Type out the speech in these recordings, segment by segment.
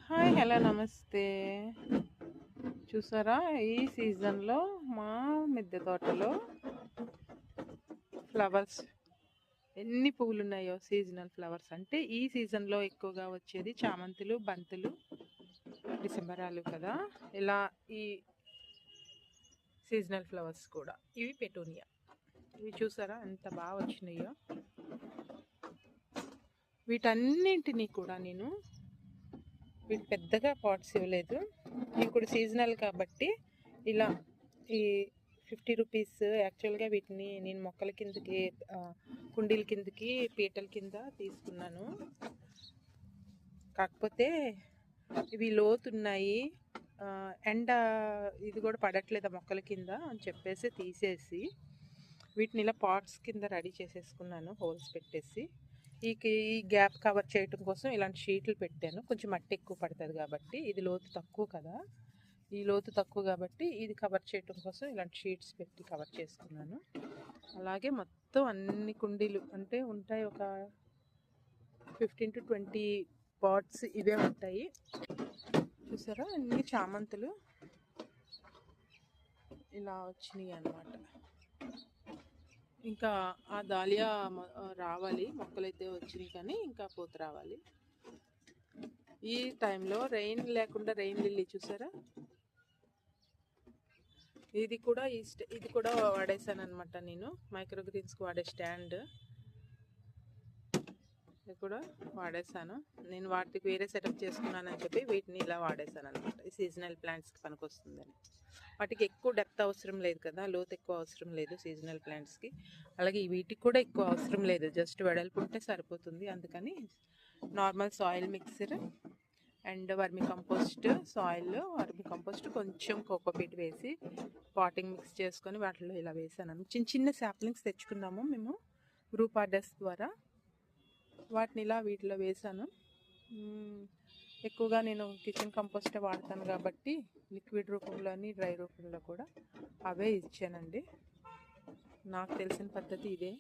Hi hello నమస్తే. చూసారా ఈ సీజన్లో మా మిద్దె తోటలో ఫ్లవర్స్ ఎన్ని పువ్వులు ఉన్నాయో. సీజనల్ ఫ్లవర్స్ అంటే ఈ సీజన్లో ఎక్కువగా వచ్చేది చామంతులు, బంతులు, డిసెంబరాలు కదా. ఇలా ఈ సీజనల్ ఫ్లవర్స్ కూడా ఇవి పెటూనియా. ఇవి చూసారా ఎంత బాగా వచ్చినాయో. వీటన్నింటినీ కూడా నేను వీటి పెద్దగా పాట్స్ ఇవ్వలేదు. ఇప్పుడు సీజనల్ కాబట్టి ఇలా ఈ 50 రూపీస్ యాక్చువల్గా వీటిని నేను మొక్కల కిందకి కుండీల కిందకి పీటల కింద తీసుకున్నాను. కాకపోతే ఇవి లోతున్నాయి, ఎండ ఇది కూడా పడట్లేదు మొక్కల కింద అని చెప్పేసి తీసేసి వీటిని ఇలా పాట్స్ కింద రెడీ చేసేసుకున్నాను, హోల్స్ పెట్టేసి. ఈ గ్యాప్ కవర్ చేయటం కోసం ఇలాంటి షీట్లు పెట్టాను. కొంచెం మట్టి ఎక్కువ పడుతుంది కాబట్టి, ఇది లోతు తక్కువ కదా, ఈ లోతు తక్కువ కాబట్టి ఇది కవర్ చేయటం కోసం ఇలాంటి షీట్స్ పెట్టి కవర్ చేసుకున్నాను. అలాగే మొత్తం అన్ని కుండీలు అంటే ఉంటాయి, ఒక 15 to 20 పాట్స్ ఇవే ఉంటాయి. చూసారా అన్ని చామంతులు ఇలా వచ్చినాయి అన్నమాట. ఇంకా ఆ దాలియా రావాలి, మొక్కలైతే వచ్చినాయి కానీ ఇంకా పూత రావాలి. ఈ టైంలో రెయిన్ లేకుండా రెయిన్ లిల్లీ చూసారా, ఇది కూడా వాడేసాను అనమాట. నేను మైక్రోగ్రీన్స్కి వాడే స్టాండ్ ఇది కూడా వాడేసాను. నేను వాటికి వేరే సెటప్ చేసుకున్నానని చెప్పి వీటిని ఇలా వాడేసాను అనమాట. ఈ సీజనల్ ప్లాంట్స్కి పనికొస్తుందని. వాటికి ఎక్కువ డెప్త్ అవసరం లేదు కదా, లోతు ఎక్కువ అవసరం లేదు సీజనల్ ప్లాంట్స్కి. అలాగే వీటికి కూడా ఎక్కువ అవసరం లేదు, జస్ట్ వెడల్పు ఉంటే సరిపోతుంది. అందుకని normal soil mixer and vermi compost, vermi compost, కొంచెం కోకోపీట్ వేసి పాటింగ్ మిక్స్ చేసుకొని వాటిలో ఇలా వేసాను. చిన్న చిన్న శాప్లింగ్స్ తెచ్చుకున్నాము మేము గ్రూప్ ఆర్డర్స్ ద్వారా. వాటిని ఇలా వీటిలో వేసాను. ఎక్కువగా నేను కిచెన్ కంపోస్టే వాడతాను కాబట్టి లిక్విడ్ రూపంలోని డ్రై రూపంలో కూడా అవే ఇచ్చానండి. నాకు తెలిసిన పద్ధతి ఇదే,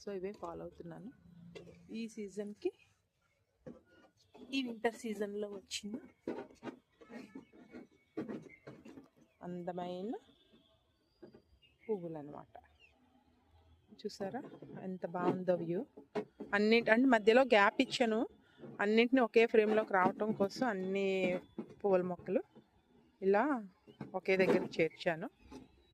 సో ఇవే ఫాలో అవుతున్నాను. ఈ సీజన్కి, ఈ వింటర్ సీజన్లో వచ్చిన అందమైన పువ్వులు అన్నమాట. చూసారా ఎంత బాగుందో వ్యూ. అంటే మధ్యలో గ్యాప్ ఇచ్చాను, అన్నింటినీ ఒకే ఫ్రేమ్లోకి రావటం కోసం అన్ని పువ్వుల మొక్కలు ఇలా ఒకే దగ్గరికి చేర్చాను.